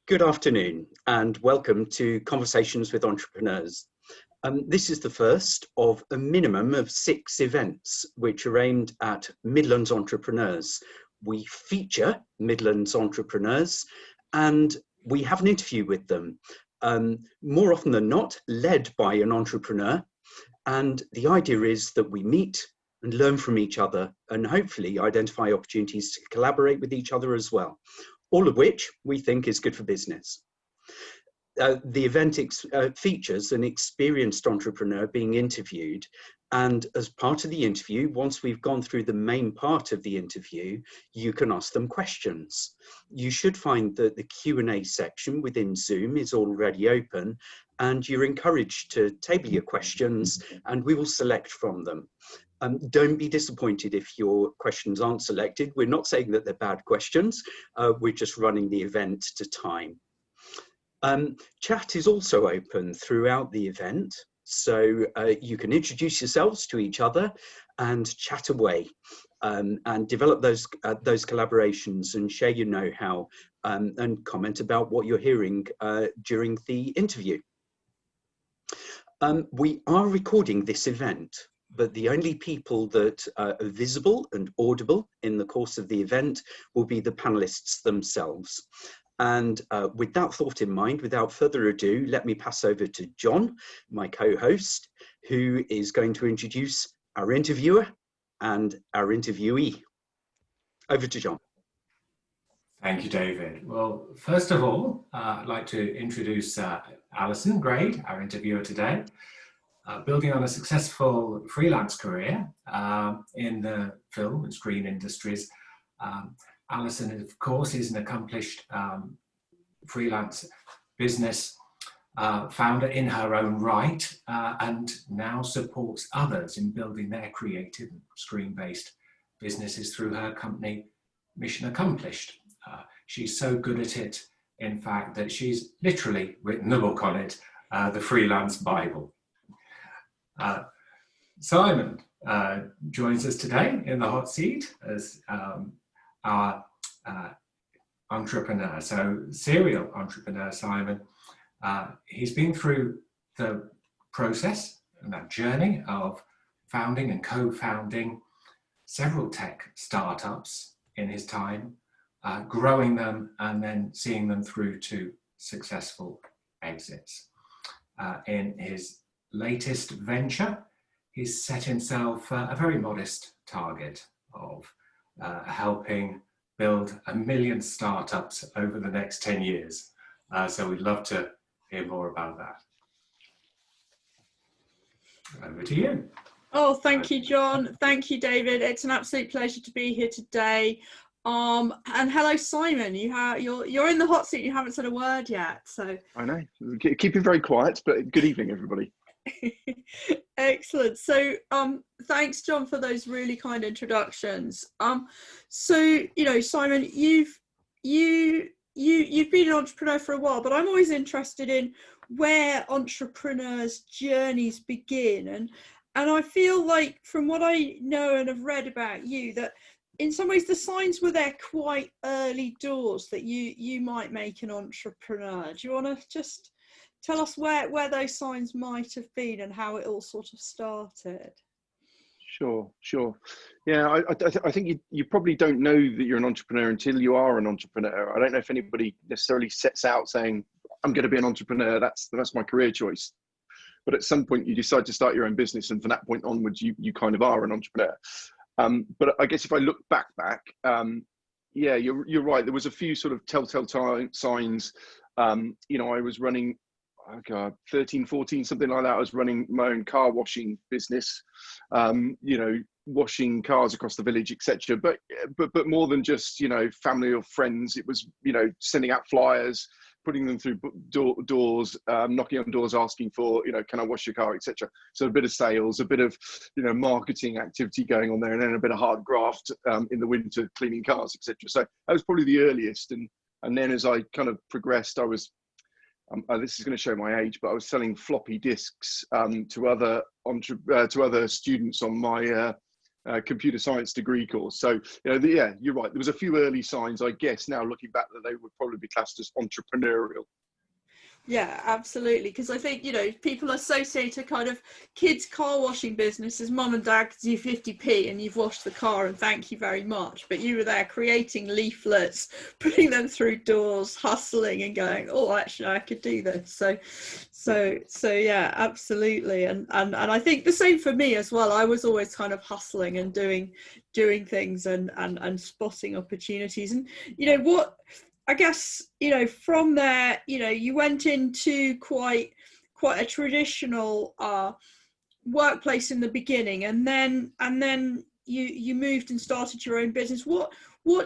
Good afternoon and welcome to Conversations with Entrepreneurs. This is the first of a minimum of 6 events which are aimed at Midlands entrepreneurs. We feature Midlands entrepreneurs and we have an interview with them, more often than not led by an entrepreneur. And the idea is that we meet and learn from each other and hopefully identify opportunities to collaborate with each other as well. All of which we think is good for business. The event features an experienced entrepreneur being interviewed, and as part of the interview, once we've gone through the main part of the interview, you can ask them questions. You should find that the Q&A section within Zoom is already open, and you're encouraged to table your questions and we will select from them. Don't be disappointed if your questions aren't selected. We're not saying that they're bad questions. We're just running the event to time. Chat is also open throughout the event, so you can introduce yourselves to each other and chat away and develop those collaborations and share your know-how and comment about what you're hearing during the interview. We are recording this event, but the only people that are visible and audible in the course of the event will be the panelists themselves. And with that thought in mind, without further ado, let me pass over to John, my co-host, who is going to introduce our interviewer and our interviewee. Over to John. Thank you, David. Well, first of all, I'd like to introduce Alison Grade, our interviewer today. Building on a successful freelance career in the film and screen industries, Alison, of course, is an accomplished freelance business founder in her own right and now supports others in building their creative screen-based businesses through her company, Mission Accomplished. She's so good at it, in fact, that she's literally written the book on it, the Freelance Bible. Simon joins us today in the hot seat as our entrepreneur, so serial entrepreneur Simon. He's been through the process and that journey of founding and co-founding several tech startups in his time, growing them and then seeing them through to successful exits. In his latest venture, he's set himself a very modest target of helping build 1 million startups over the next 10 years. So we'd love to hear more about that. Over to you. Oh, thank you, John. Thank you, David. It's an absolute pleasure to be here today. And hello, Simon. You're in the hot seat. You haven't said a word yet. So I know. Keep it very quiet, but good evening, everybody. Excellent. So thanks, John, for those really kind introductions. So Simon, you've been an entrepreneur for a while, but I'm always interested in where entrepreneurs' journeys begin, and I feel like from what I know and have read about you that in some ways the signs were there quite early doors that you might make an entrepreneur. Do you want to just tell us where those signs might have been and how it all sort of started? Sure. Yeah, I think you probably don't know that you're an entrepreneur until you are an entrepreneur. I don't know if anybody necessarily sets out saying, I'm going to be an entrepreneur, that's my career choice. But at some point you decide to start your own business, and from that point onwards, you kind of are an entrepreneur. But I guess if I look back, yeah, you're right. There was a few sort of telltale signs. I was running, 13, 14, something like that. I was running my own car washing business, washing cars across the village, etc. But more than just, family or friends, it was, sending out flyers, putting them through doors, knocking on doors, asking for, can I wash your car, etc. So a bit of sales, a bit of, marketing activity going on there, and then a bit of hard graft in the winter, cleaning cars, etc. So that was probably the earliest. And then as I kind of progressed, I was, this is going to show my age, but I was selling floppy disks to other students on my computer science degree course. So, yeah, you're right. There was a few early signs, I guess, now looking back, that they would probably be classed as entrepreneurial. Yeah, absolutely. Because I think, people associate a kind of kids car washing business as mum and dad gives you 50p and you've washed the car and thank you very much. But you were there creating leaflets, putting them through doors, hustling and going, oh, actually, I could do this. So yeah, absolutely. And I think the same for me as well. I was always kind of hustling and doing things and spotting opportunities. And, what, I guess, from there, you went into quite a traditional workplace in the beginning, and then you moved and started your own business. What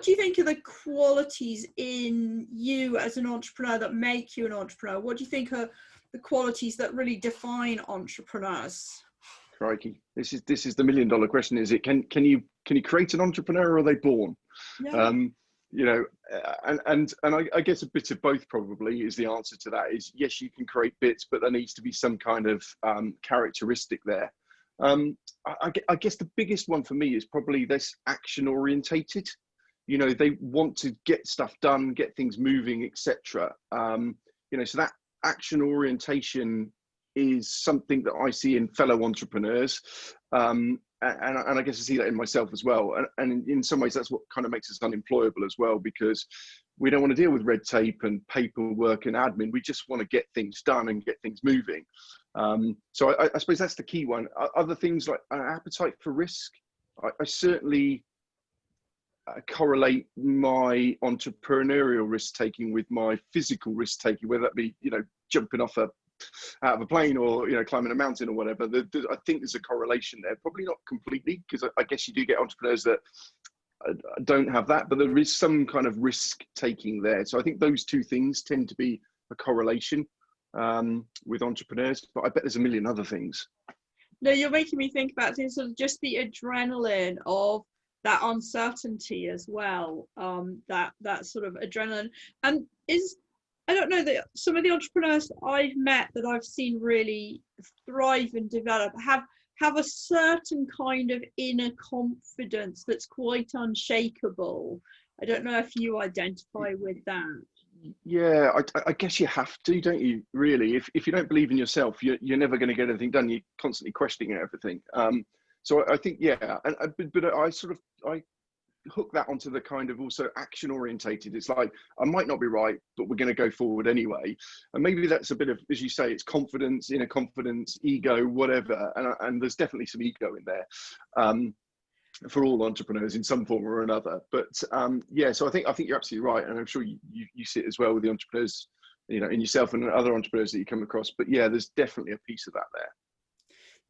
do you think are the qualities in you as an entrepreneur that make you an entrepreneur? What do you think are the qualities that really define entrepreneurs? Crikey, this is the $1 million question. Is it can you create an entrepreneur, or are they born? Yeah. And I guess a bit of both probably is the answer to that. Is yes, you can create bits, but there needs to be some kind of characteristic there. I guess the biggest one for me is probably this action orientated. They want to get stuff done, get things moving, etc. So that action orientation is something that I see in fellow entrepreneurs. And I guess I see that in myself as well. And in some ways, that's what kind of makes us unemployable as well, because we don't want to deal with red tape and paperwork and admin. We just want to get things done and get things moving. So I suppose that's the key one. Other things like an appetite for risk. I certainly correlate my entrepreneurial risk taking with my physical risk taking, whether that be, jumping off out of a plane or climbing a mountain or whatever. I think there's a correlation there, probably not completely, because I guess you do get entrepreneurs that don't have that, but there is some kind of risk taking there. So I think those two things tend to be a correlation with entrepreneurs, but I bet there's a million other things. No, you're making me think about things, sort of just the adrenaline of that uncertainty as well, that sort of adrenaline. And I don't know, that some of the entrepreneurs I've met that I've seen really thrive and develop have a certain kind of inner confidence that's quite unshakable. I don't know if you identify with that. Yeah, I guess you have to, don't you, really? If you don't believe in yourself, you're never going to get anything done. You're constantly questioning everything. So I think, yeah, but I hook that onto the kind of also action orientated. It's like, I might not be right, but we're going to go forward anyway. And maybe that's a bit of, as you say, it's confidence, inner confidence, ego, whatever. And there's definitely some ego in there for all entrepreneurs in some form or another. But yeah, so I think you're absolutely right. And I'm sure you see it as well with the entrepreneurs, in yourself and other entrepreneurs that you come across. But yeah, there's definitely a piece of that there.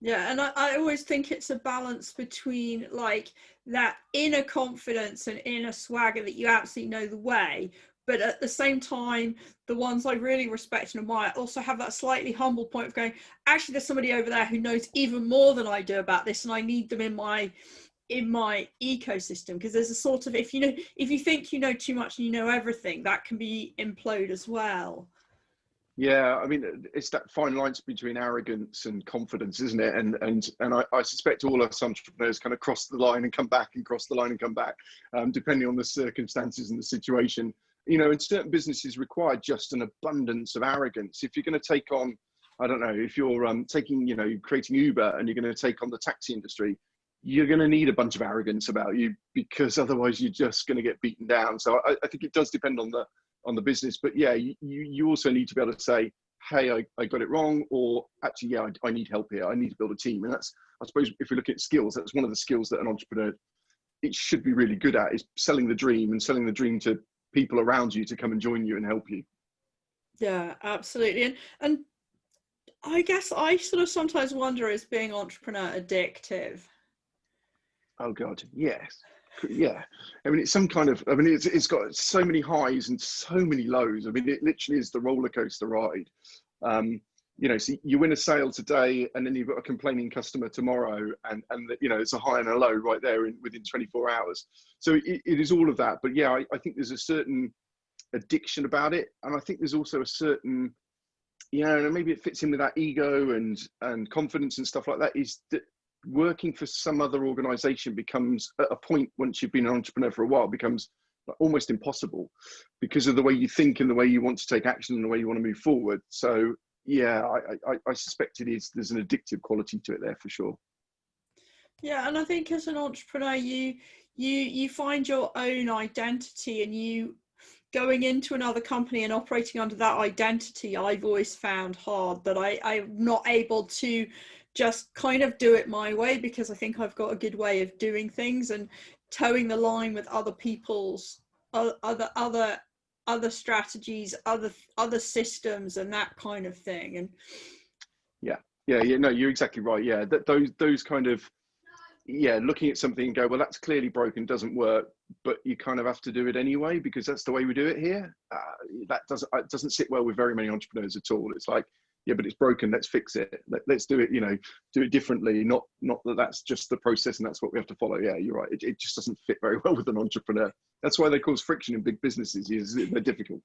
Yeah, and I always think it's a balance between like that inner confidence and inner swagger that you absolutely know the way, but at the same time, the ones I really respect and admire also have that slightly humble point of going, actually, there's somebody over there who knows even more than I do about this, and I need them in my ecosystem. Because there's a sort of, if you think you know too much and you know everything, that can be implode as well. Yeah, I mean, it's that fine line between arrogance and confidence, isn't it? And I suspect all us entrepreneurs kind of cross the line and come back and cross the line and come back, depending on the circumstances and the situation. And certain businesses require just an abundance of arrogance. If you're going to take on, I don't know, if you're creating Uber and you're going to take on the taxi industry, you're going to need a bunch of arrogance about you, because otherwise you're just going to get beaten down. So I think it does depend on the business, but yeah, you also need to be able to say, hey, I got it wrong, or actually, yeah, I need help here. I need to build a team. And that's, I suppose, if we look at skills, that's one of the skills that an entrepreneur, it should be really good at, is selling the dream to people around you to come and join you and help you. Yeah, absolutely. And I guess I sort of sometimes wonder, is being entrepreneur addictive? Oh God, yes. Yeah, I mean, it's some kind of, it's got so many highs and so many lows. I mean, it literally is the roller coaster ride. So you win a sale today, and then you've got a complaining customer tomorrow, and it's a high and a low right there within 24 hours. So it is all of that. But yeah, I think there's a certain addiction about it, and I think there's also a certain, and maybe it fits in with that ego and confidence and stuff like that. Is that working for some other organization becomes, at a point once you've been an entrepreneur for a while, becomes almost impossible because of the way you think and the way you want to take action and the way you want to move forward. So yeah, I suspect there's an addictive quality to it there for sure. Yeah, and I think as an entrepreneur, you find your own identity, and you going into another company and operating under that identity, I've always found hard, that I'm not able to just kind of do it my way, because I think I've got a good way of doing things, and towing the line with other people's other strategies, other systems, and that kind of thing. And no, you're exactly right. Yeah, those kind of, looking at something and go, well, that's clearly broken, doesn't work, but you kind of have to do it anyway because that's the way we do it here. That doesn't sit well with very many entrepreneurs at all. It's like, yeah, but it's broken, let's fix it. Let's do it, do it differently. Not that that's just the process and that's what we have to follow. Yeah, you're right. It just doesn't fit very well with an entrepreneur. That's why they cause friction in big businesses. They're difficult.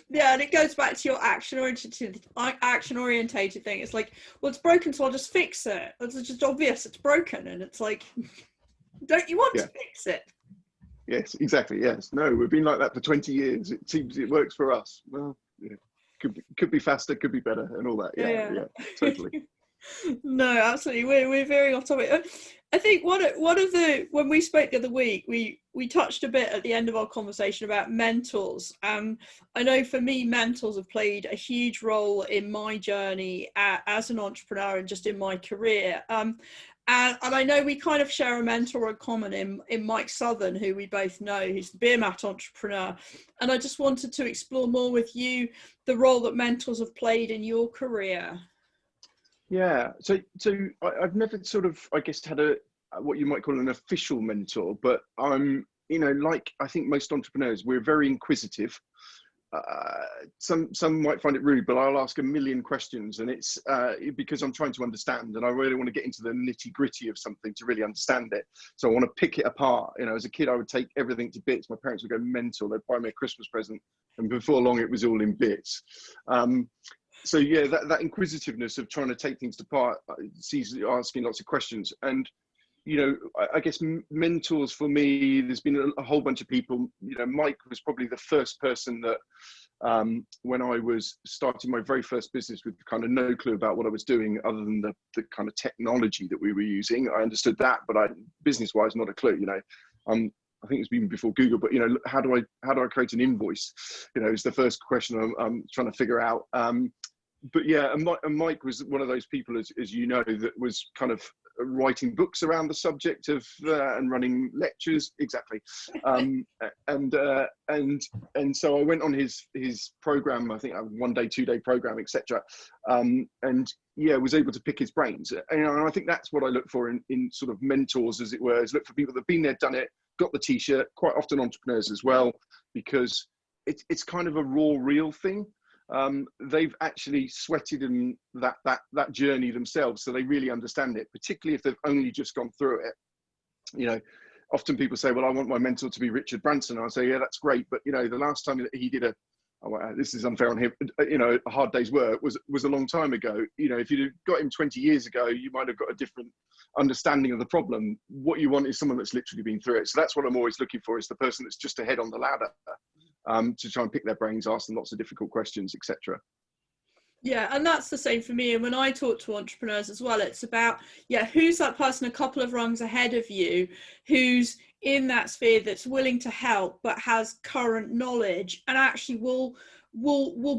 Yeah, and it goes back to your action orientated thing. It's like, well, it's broken, so I'll just fix it. It's just obvious it's broken, and it's like, don't you want to fix it? Yes, exactly. Yes. No, we've been like that for 20 years. It seems it works for us. Well, yeah. Could be faster, could be better, and all that. Yeah, totally. No, absolutely. We're very off topic. I think one of when we spoke the other week, we touched a bit at the end of our conversation about mentors. I know for me, mentors have played a huge role in my journey as an entrepreneur and just in my career. And I know we kind of share a mentor in common in Mike Southern, who we both know, who's the beer mat entrepreneur. And I just wanted to explore more with you the role that mentors have played in your career. Yeah, so I've never sort of, I guess, had what you might call an official mentor, but I'm, like I think most entrepreneurs, we're very inquisitive. Some might find it rude, but I'll ask a million questions, and it's because I'm trying to understand, and I really want to get into the nitty gritty of something to really understand it. So I want to pick it apart. As a kid, I would take everything to bits. My parents would go mental. They'd buy me a Christmas present, and before long, it was all in bits. So yeah, that inquisitiveness of trying to take things apart, asking lots of questions. And, I guess mentors for me, there's been a whole bunch of people. Mike was probably the first person that, when I was starting my very first business with kind of no clue about what I was doing other than the kind of technology that we were using, I understood that, but business-wise, not a clue, I think it's been before Google, but how do I create an invoice? Is the first question I'm trying to figure out. But yeah, and Mike was one of those people, as that was kind of writing books around the subject of and running lectures. Exactly. And so I went on his program. I think a 1 day, 2 day program, etc. And yeah, was able to pick his brains. And I think that's what I look for in sort of mentors, as it were, is look for people that've been there, done it, got the t-shirt. Quite often entrepreneurs as well, because it's kind of a raw, real thing. They've actually sweated in that journey themselves, so they really understand it, particularly if they've only just gone through it. Often people say, well, I want my mentor to be Richard Branson. I say, yeah, that's great, but the last time that he did this is unfair on him, a hard day's work was a long time ago. If you'd got him 20 years ago, you might have got a different understanding of the problem. What you want is someone that's literally been through it. So that's what I'm always looking for, is the person that's just ahead on the ladder, to try and pick their brains, ask them lots of difficult questions, etc. Yeah, and that's the same for me. And when I talk to entrepreneurs as well, it's about, who's that person a couple of rungs ahead of you, who's in that sphere, that's willing to help, but has current knowledge and actually will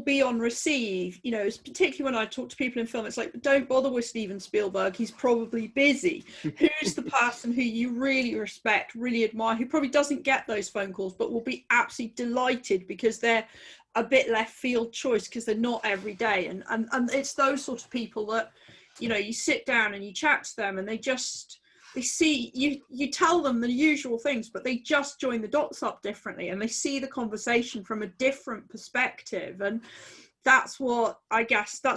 be on receive. Particularly when I talk to people in film, it's like, don't bother with Steven Spielberg, he's probably busy. Who's the person who you really respect, really admire, who probably doesn't get those phone calls, but will be absolutely delighted because they're a bit left field choice, because they're not every day. And it's those sort of people that, you sit down and you chat to them, and they see you tell them the usual things, but they just join the dots up differently, and they see the conversation from a different perspective. And that's what I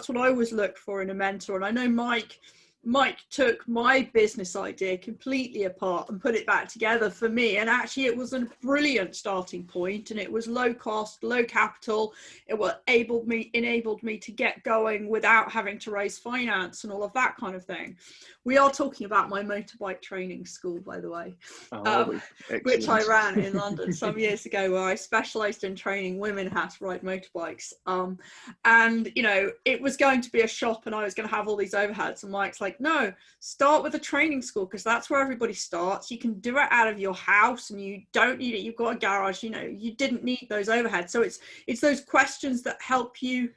always look for in a mentor. And I know Mike Mike took my business idea completely apart and put it back together for me. And actually it was a brilliant starting point, and it was low cost, low capital. It enabled me to get going without having to raise finance and all of that kind of thing. We are talking about my motorbike training school, by the way, which I ran in London some years ago, where I specialised in training women how to ride motorbikes. And, you know, it was going to be a shop and I was going to have all these overheads, and Mike's like, no, start with a training school, because that's where everybody starts. You can do it out of your house and you don't need it. You've got a garage, you know, you didn't need those overheads. So it's those questions that help you.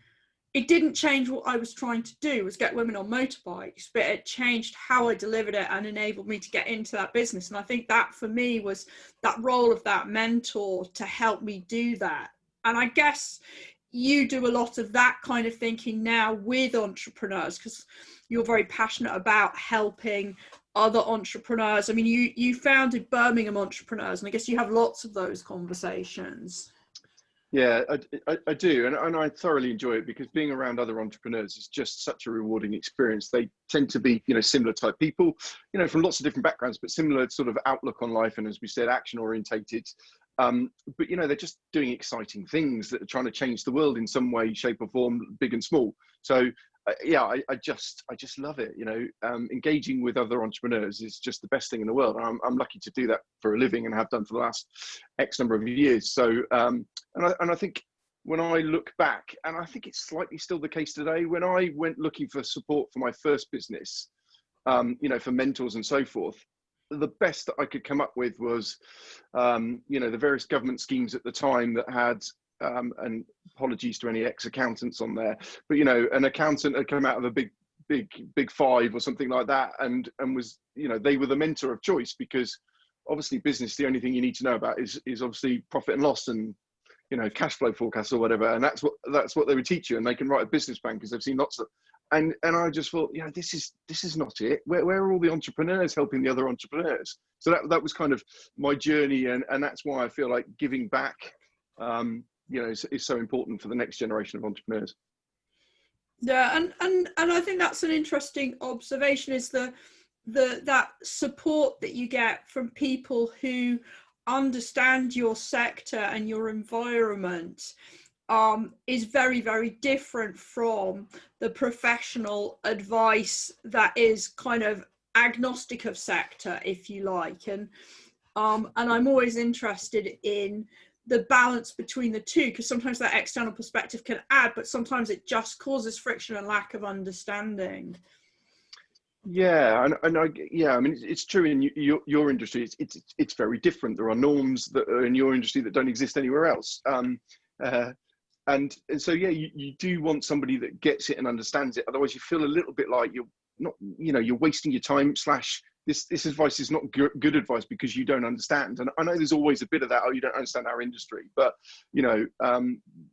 It didn't change what I was trying to do, was get women on motorbikes, but it changed how I delivered it and enabled me to get into that business. And I think that for me was that role of that mentor to help me do that. And I guess you do a lot of that kind of thinking now with entrepreneurs, because you're very passionate about helping other entrepreneurs. I mean, you founded Birmingham Entrepreneurs, and I guess you have lots of those conversations. Yeah, I do. And I thoroughly enjoy it, because being around other entrepreneurs is just such a rewarding experience. They tend to be, you know, similar type people, you know, from lots of different backgrounds, but similar sort of outlook on life. And as we said, action orientated. But, you know, they're just doing exciting things that are trying to change the world in some way, shape or form, big and small. So, yeah, I just love it. You know, engaging with other entrepreneurs is just the best thing in the world. I'm lucky to do that for a living, and have done for the last X number of years. So, and I think when I look back, and I think it's slightly still the case today, when I went looking for support for my first business, you know, for mentors and so forth, the best that I could come up with was, you know, the various government schemes at the time that had, and apologies to any ex-accountants on there, but, you know, an accountant had come out of a big five or something like that, and was, you know, they were the mentor of choice, because obviously business, the only thing you need to know about is obviously profit and loss and, you know, cash flow forecasts or whatever, and that's what they would teach you, and they can write a business plan because they've seen lots of. And I just thought, yeah, this is not it. Where are all the entrepreneurs helping the other entrepreneurs? So that was kind of my journey, and that's why I feel like giving back, you know, is so important for the next generation of entrepreneurs. Yeah, and I think that's an interesting observation, is that support that you get from people who understand your sector and your environment is very, very different from the professional advice that is kind of agnostic of sector, if you like. And I'm always interested in the balance between the two, because sometimes that external perspective can add, but sometimes it just causes friction and lack of understanding. Yeah, and I mean, it's true in your industry. It's very different. There are norms that are in your industry that don't exist anywhere else. And so, yeah, you do want somebody that gets it and understands it. Otherwise, you feel a little bit like you're not, you know, you're wasting your time. / this advice is not good advice because you don't understand. And I know there's always a bit of that. Oh, you don't understand our industry. But, you know,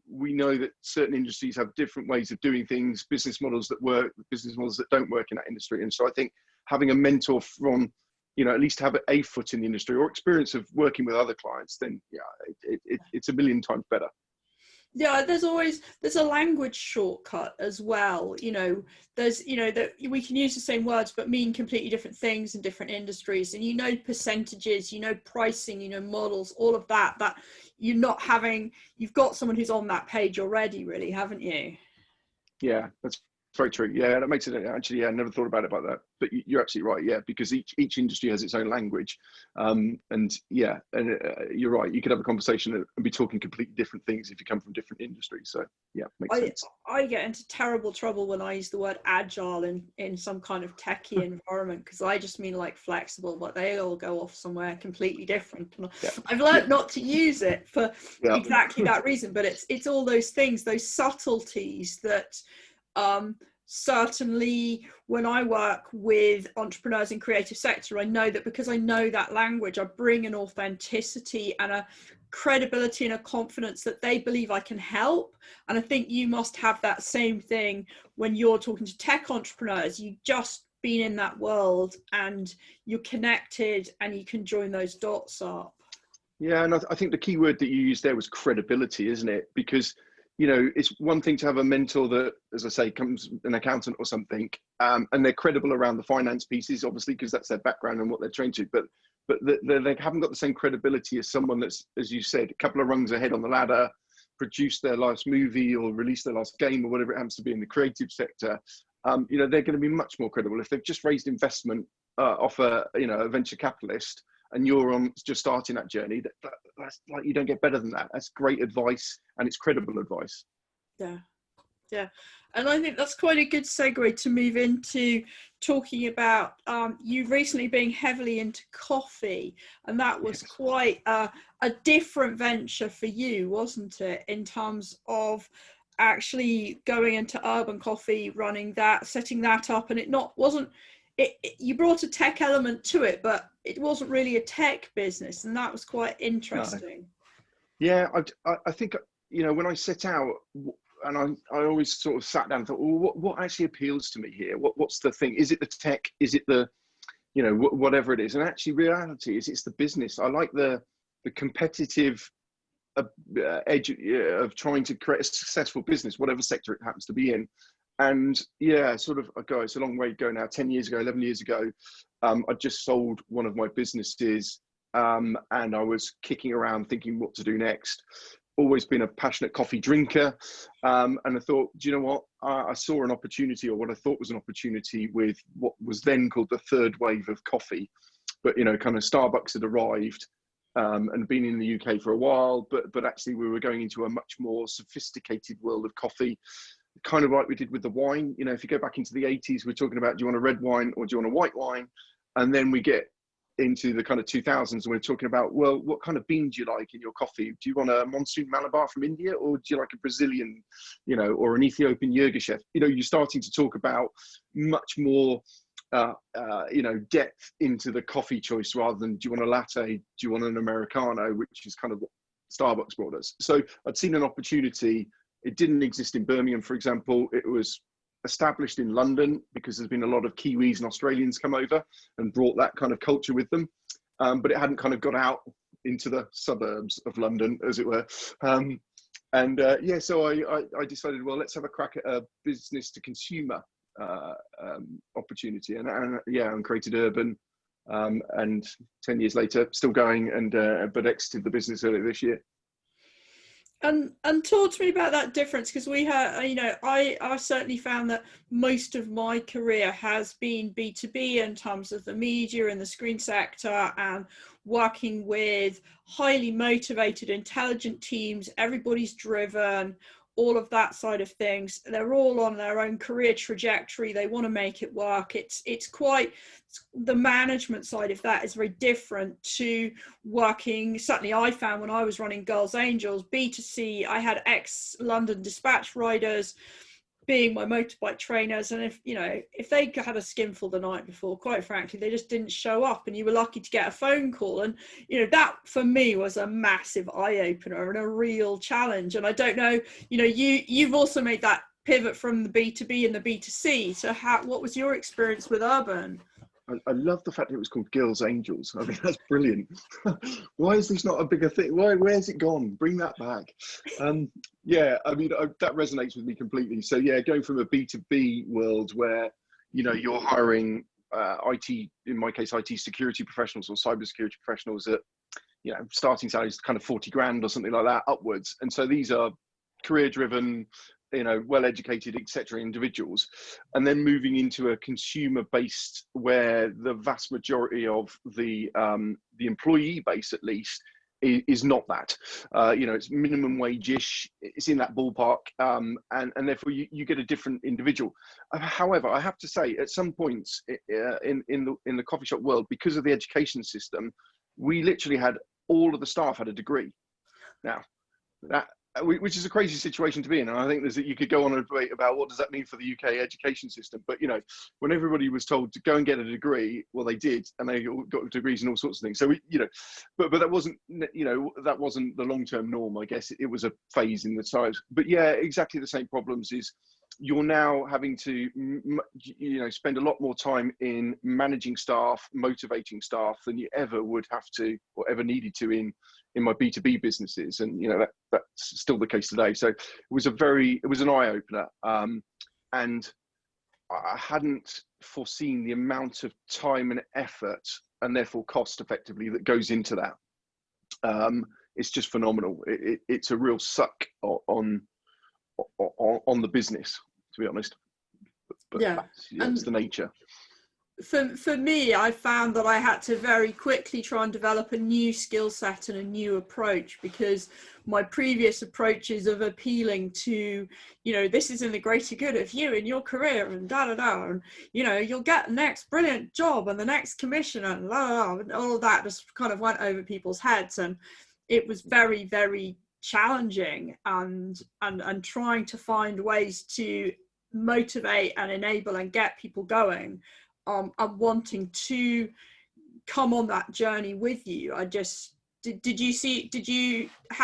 we know that certain industries have different ways of doing things, business models that work, business models that don't work in that industry. And so I think having a mentor from, you know, at least have a foot in the industry or experience of working with other clients, then yeah, it's a million times better. Yeah, there's a language shortcut as well. You know, there's, you know, that we can use the same words but mean completely different things in different industries. And, you know, percentages, you know, pricing, you know, models, all of that you've got someone who's on that page already, really, haven't you? Yeah, that's very true. Yeah, that makes it actually. Yeah, I never thought about it like that. But you're absolutely right. Yeah, because each industry has its own language, and yeah, and you're right. You could have a conversation and be talking completely different things if you come from different industries. So yeah, makes sense. I get into terrible trouble when I use the word agile in some kind of techie environment, because I just mean like flexible, but they all go off somewhere completely different. And yeah. I've learned not to use it for exactly that reason. But it's all those things, those subtleties that. Certainly when I work with entrepreneurs in creative sector, I know that because I know that language, I bring an authenticity and a credibility and a confidence that they believe I can help. And I think you must have that same thing when you're talking to tech entrepreneurs. You've just been in that world and you're connected and you can join those dots up. Yeah, and I think the key word that you used there was credibility, isn't it? Because you know, it's one thing to have a mentor that, as I say, comes an accountant or something, and they're credible around the finance pieces, obviously, because that's their background and what they're trained to. But they haven't got the same credibility as someone that's, as you said, a couple of rungs ahead on the ladder, produced their last movie or released their last game or whatever it happens to be in the creative sector. You know, they're going to be much more credible if they've just raised investment off a venture capitalist, and you're on just starting that journey. That's like, you don't get better than that. That's great advice, and it's credible advice. Yeah, and I think that's quite a good segue to move into talking about you recently being heavily into coffee, and that was quite a different venture for you, wasn't it, in terms of actually going into Urban Coffee, running that, setting that up, and you brought a tech element to it, but it wasn't really a tech business, and that was quite interesting. No. Yeah, I think, you know, when I set out, and I always sort of sat down and thought, well, what actually appeals to me here? What's the thing? Is it the tech? Is it the, you know, whatever it is? And actually, reality is it's the business. I like the competitive edge of trying to create a successful business, whatever sector it happens to be in. And yeah, sort of, it's a long way to go now. 10 years ago, 11 years ago, I just sold one of my businesses, and I was kicking around thinking what to do next. Always been a passionate coffee drinker, and I thought, do you know what? I saw an opportunity, or what I thought was an opportunity, with what was then called the third wave of coffee. But, you know, kind of Starbucks had arrived and been in the UK for a while, but actually we were going into a much more sophisticated world of coffee, kind of like we did with the wine. You know, if you go back into the 80s, we're talking about, do you want a red wine or do you want a white wine? And then we get into the kind of 2000s, and we're talking about, well, what kind of bean do you like in your coffee? Do you want a Monsoon Malabar from India, or do you like a Brazilian, you know, or an Ethiopian Yirgacheffe? You know, you're starting to talk about much more, you know, depth into the coffee choice, rather than, do you want a latte? Do you want an Americano? Which is kind of what Starbucks brought us. So I'd seen an opportunity. It didn't exist in Birmingham, for example. It was established in London because there's been a lot of Kiwis and Australians come over and brought that kind of culture with them. But it hadn't kind of got out into the suburbs of London, as it were. Yeah, so I decided, well, let's have a crack at a business to consumer opportunity, and created Urban. And 10 years later, still going, and but exited the business earlier this year. And talk to me about that difference, because we have, you know, I certainly found that most of my career has been B2B in terms of the media and the screen sector, and working with highly motivated, intelligent teams. Everybody's driven, all of that side of things. They're all on their own career trajectory. They want to make it work. It's quite, the management side of that is very different to working. Certainly I found when I was running Girls Angels, B2C, I had ex-London dispatch riders being my motorbike trainers, and if they had a skinful the night before, quite frankly, they just didn't show up, and you were lucky to get a phone call. And that for me was a massive eye-opener and a real challenge. And I don't know, you've also made that pivot from the B2B and the B2C. So what was your experience with Urban? I love the fact that it was called Girls Angels. I mean, that's brilliant. Why is this not a bigger thing? Where's it gone? Bring that back. Yeah, I mean, that resonates with me completely. So yeah, going from a B2B world where, you're hiring IT, in my case, IT security professionals or cybersecurity professionals at, starting salaries kind of 40 grand or something like that upwards. And so these are career-driven, well-educated, etc. individuals, and then moving into a consumer-based where the vast majority of the employee base, at least, is not that. It's minimum wage-ish. It's in that ballpark, and therefore you get a different individual. However, I have to say, at some points in the coffee shop world, because of the education system, we literally had all of the staff had a degree. Now, which is a crazy situation to be in, and I think you could go on a debate about what does that mean for the UK education system. But when everybody was told to go and get a degree, well, they did, and they all got degrees in all sorts of things. So but that wasn't that wasn't the long-term norm. I guess it was a phase in the size. But yeah, exactly the same problems is you're now having to, spend a lot more time in managing staff, motivating staff than you ever would have to or ever needed to in my B2B businesses. And, that's still the case today. So it was an eye opener. And I hadn't foreseen the amount of time and effort and therefore cost effectively that goes into that. It's just phenomenal. It's a real suck on the business, to be honest. But Yeah, it's the nature. For me, I found that I had to very quickly try and develop a new skill set and a new approach, because my previous approaches of appealing to, this is in the greater good of you and your career and and you'll get the next brilliant job and the next commission and and all of that just kind of went over people's heads, and it was very, very challenging and trying to find ways to motivate and enable and get people going. And wanting to come on that journey with you. How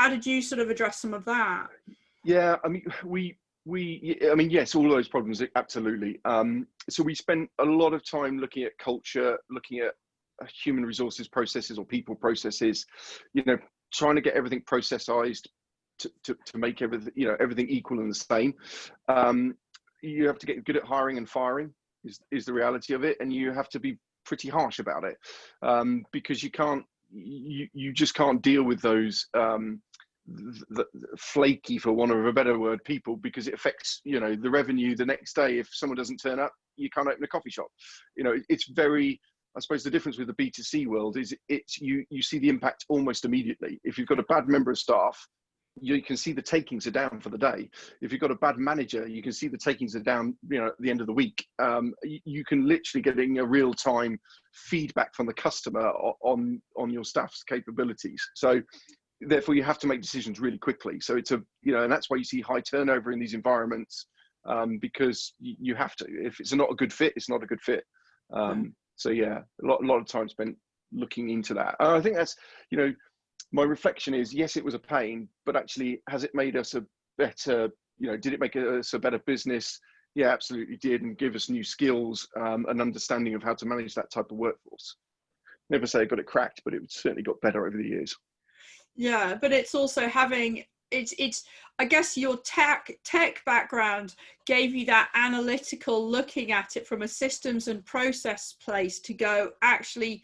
did you sort of address some of that? Yeah, I mean, yes, all those problems, absolutely. So we spent a lot of time looking at culture, looking at human resources processes or people processes, trying to get everything processized to make everything equal and the same. You have to get good at hiring and firing. Is the reality of it, and you have to be pretty harsh about it, because you just can't deal with those the flaky, for want of a better word, people, because it affects the revenue the next day. If someone doesn't turn up, you can't open a coffee shop. It's very, I suppose the difference with the B2C world is you see the impact almost immediately. If you've got a bad member of staff, you can see the takings are down for the day. If you've got a bad manager, you can see the takings are down, at the end of the week. You can literally getting a real-time feedback from the customer on your staff's capabilities. So therefore you have to make decisions really quickly. So it's and that's why you see high turnover in these environments, because you have to. If it's not a good fit, it's not a good fit. So yeah, a lot of time spent looking into that. I think that's, my reflection is, yes, it was a pain, but actually, has it made us a better, did it make us a better business? Yeah, absolutely did, and give us new skills, and understanding of how to manage that type of workforce. Never say I got it cracked, but it certainly got better over the years. Yeah, but it's also having, I guess your tech background gave you that analytical looking at it from a systems and process place to go, actually,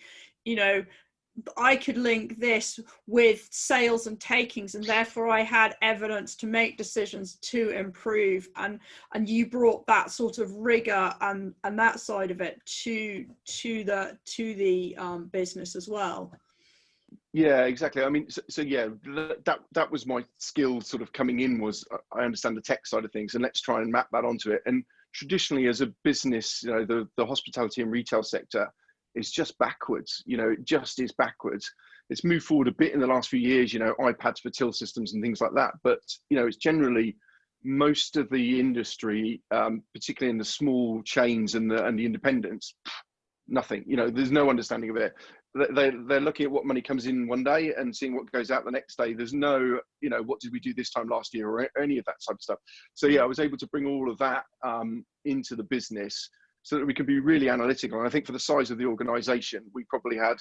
I could link this with sales and takings, and therefore I had evidence to make decisions to improve, and you brought that sort of rigor and that side of it to the business as well. Yeah, exactly. I mean, so yeah, that was my skill sort of coming in, was I understand the tech side of things, and let's try and map that onto it. And traditionally as a business, the hospitality and retail sector is just backwards. It just is backwards. It's moved forward a bit in the last few years, iPads for till systems and things like that. But, it's generally most of the industry, particularly in the small chains and the independents, nothing. There's no understanding of it. They're looking at what money comes in one day and seeing what goes out the next day. There's no, what did we do this time last year, or any of that type of stuff. So yeah, I was able to bring all of that into the business, so that we can be really analytical. And I think for the size of the organization, we probably had,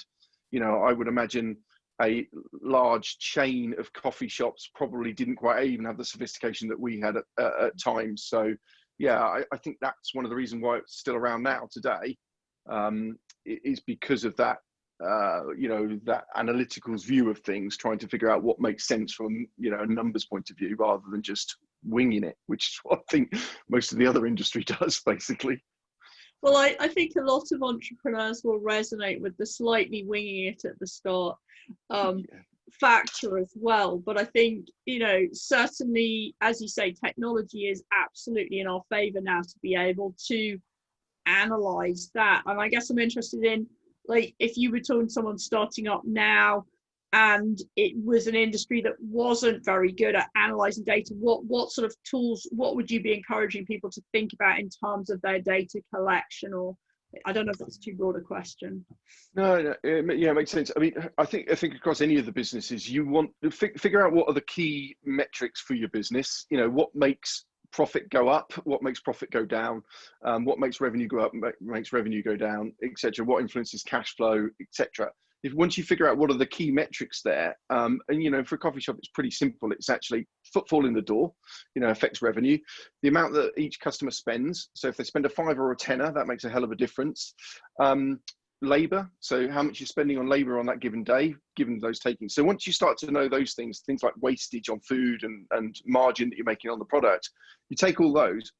I would imagine a large chain of coffee shops probably didn't quite even have the sophistication that we had at times. So yeah, I think that's one of the reasons why it's still around now today, is because of that, that analytical view of things, trying to figure out what makes sense from, a numbers point of view, rather than just winging it, which is what I think most of the other industry does, basically. Well, I think a lot of entrepreneurs will resonate with the slightly winging it at the start factor as well. But I think, certainly, as you say, technology is absolutely in our favor now to be able to analyze that. And I guess I'm interested in, like, if you were talking to someone starting up now and it was an industry that wasn't very good at analyzing data, what sort of tools, what would you be encouraging people to think about in terms of their data collection? Or I don't know if that's too broad a question. No, it makes sense. I mean, I think across any of the businesses, you want to figure out what are the key metrics for your business. What makes profit go up, what makes profit go down, what makes revenue go up, makes revenue go down, etc. What influences cash flow, etc. If once you figure out what are the key metrics there, and for a coffee shop, it's pretty simple. It's actually footfall in the door, affects revenue, the amount that each customer spends. So if they spend a £5 or a tenner, that makes a hell of a difference. Labor, so how much you're spending on labor on that given day, given those takings. So once you start to know those things like wastage on food and margin that you're making on the product, you take all those,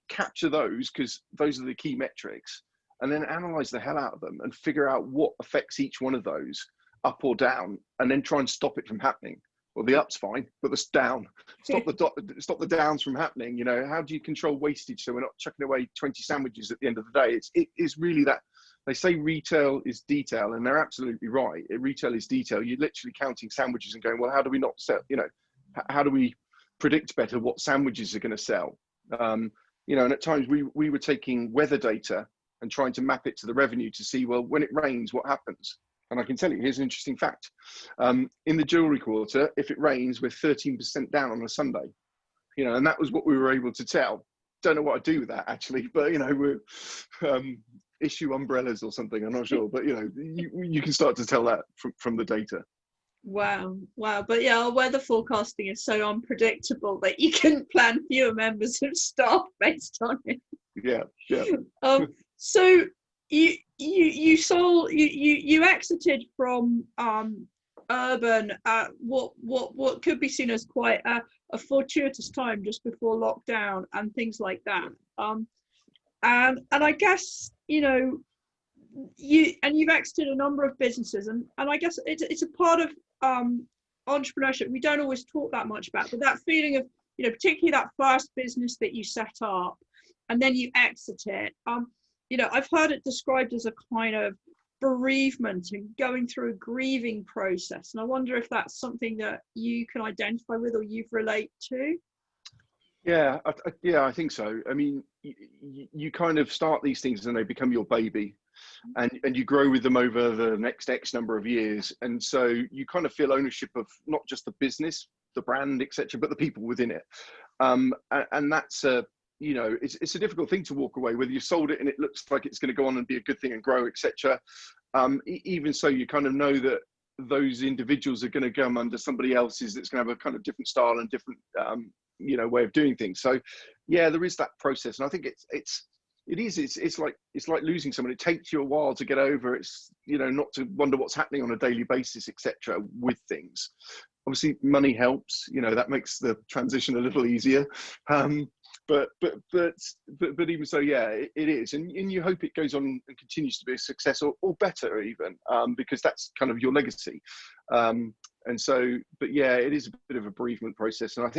capture those, because those are the key metrics, and then analyze the hell out of them and figure out what affects each one of those, up or down, and then try and stop it from happening. Well, the up's fine, but the down, stop the downs from happening. How do you control wastage so we're not chucking away 20 sandwiches at the end of the day? It is really that. They say retail is detail, and they're absolutely right. Retail is detail. You're literally counting sandwiches and going, well, how do we not sell? How do we predict better what sandwiches are going to sell? And at times we were taking weather data and trying to map it to the revenue to see, well, when it rains, what happens? And I can tell you, here's an interesting fact. In the jewelry quarter, if it rains, we're 13% down on a Sunday. And that was what we were able to tell. Don't know what I'd do with that actually, but we're issue umbrellas or something, I'm not sure, but you can start to tell that from the data. Wow. But yeah, our weather forecasting is so unpredictable that you can plan fewer members of staff based on it. Yeah. So you exited from urban at what could be seen as quite a fortuitous time just before lockdown and things like that. And I guess you've exited a number of businesses, and I guess it's a part of entrepreneurship we don't always talk that much about, but that feeling of particularly that first business that you set up and then you exit it. I've heard it described as a kind of bereavement and going through a grieving process, and I wonder if that's something that you can identify with or you relate to. Yeah, I think so. I mean, you kind of start these things and they become your baby, and you grow with them over the next X number of years. And so you kind of feel ownership of not just the business, the brand, etc., but the people within it. And that's it's a difficult thing to walk away, whether you've sold it and it looks like it's going to go on and be a good thing and grow, etc. Even so, you kind of know that those individuals are going to come under somebody else's that's going to have a kind of different style and different way of doing things. So yeah, there is that process, and I think it's like losing someone. It takes you a while to get over. It's not to wonder what's happening on a daily basis, etc. with things. Obviously money helps, that makes the transition a little easier, but even so, yeah, it is, and you hope it goes on and continues to be a success or better even, because that's kind of your legacy. And so, but yeah, it is a bit of a bereavement process, and I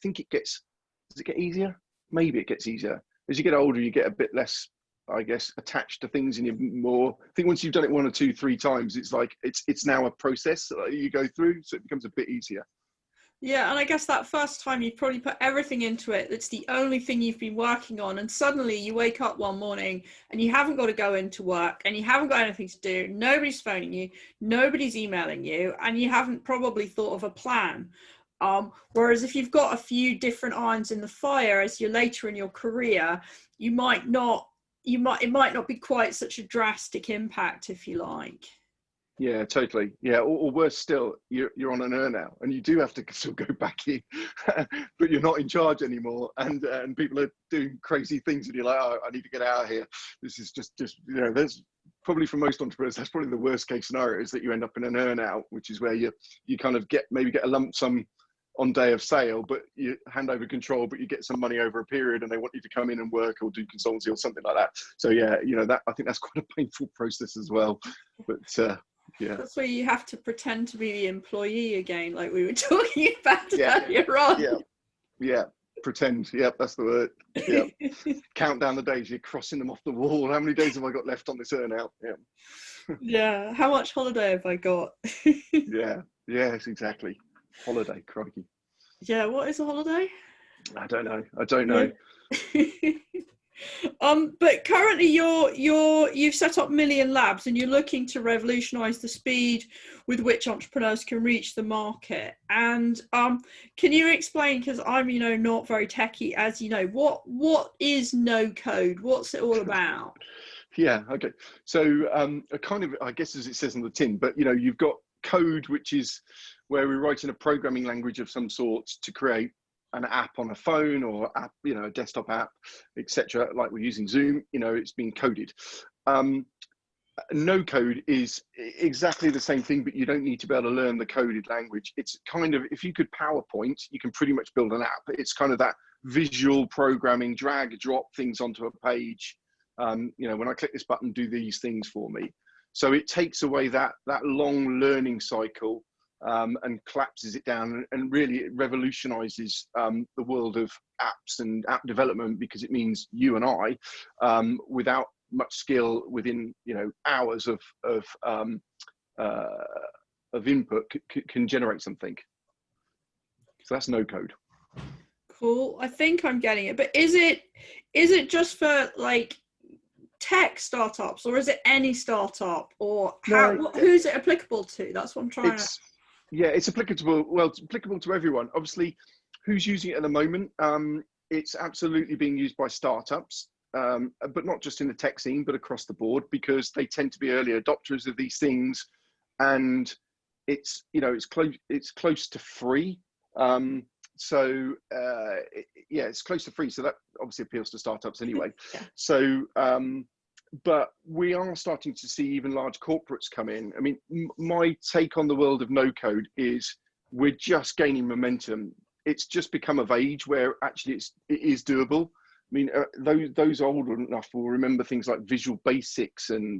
think it gets, does it get easier? Maybe it gets easier as you get older. You get a bit less, I guess, attached to things, and you're more. I think once you've done it 1 or 2, 3 times, it's like it's now a process that you go through, so it becomes a bit easier. Yeah, and I guess that first time you probably put everything into it. It's the only thing you've been working on, and suddenly you wake up one morning and you haven't got to go into work and you haven't got anything to do. Nobody's phoning you, nobody's emailing you, and you haven't probably thought of a plan. Whereas if you've got a few different irons in the fire as you're later in your career, it might not be quite such a drastic impact, if you like. Yeah, totally. Yeah, or worse still, you're on an earn-out and you do have to still go back in, but you're not in charge anymore, and people are doing crazy things, and you're like, oh, I need to get out of here. This is just there's probably, for most entrepreneurs, that's probably the worst case scenario, is that you end up in an earn-out, which is where you kind of get a lump sum on day of sale, but you hand over control, but you get some money over a period, and they want you to come in and work or do consultancy or something like that. So yeah, that, I think that's quite a painful process as well. But yeah, that's where you have to pretend to be the employee again, like we were talking about earlier on. Yeah, pretend. Yep, that's the word. Yeah. Count down the days, you're crossing them off the wall. How many days have I got left on this earn-out? Yeah. Yeah, how much holiday have I got? Yes, exactly. Holiday, crikey. Yeah, what is a holiday? I don't know. But currently you've set up Million Labs and you're looking to revolutionize the speed with which entrepreneurs can reach the market. And can you explain, because I'm not very techy, as you know, what is no code? What's it all about? Yeah, okay. So kind of, I guess as it says on the tin, but you've got code, which is where we're writing a programming language of some sort to create an app on a phone or app, a desktop app, etc. Like we're using Zoom, it's being coded. No code is exactly the same thing, but you don't need to be able to learn the coded language. It's kind of, if you could PowerPoint, you can pretty much build an app. It's kind of that visual programming, drag, drop things onto a page. When I click this button, do these things for me. So it takes away that long learning cycle and collapses it down, and really it revolutionizes the world of apps and app development, because it means you and I, without much skill, within hours of input, can generate something. So that's no code. Cool. I think I'm getting it. But is it just for like tech startups, or is it any startup, or who's it applicable to? That's what I'm trying to. Yeah, it's applicable. Well, it's applicable to everyone. Obviously, who's using it at the moment? It's absolutely being used by startups, but not just in the tech scene, but across the board, because they tend to be early adopters of these things, and it's it's close to free. It's close to free, so that obviously appeals to startups anyway. Yeah. So but we are starting to see even large corporates come in. I mean, my take on the world of no code is we're just gaining momentum. It's just become of age where actually it is doable. I mean, those old enough will remember things like Visual Basics and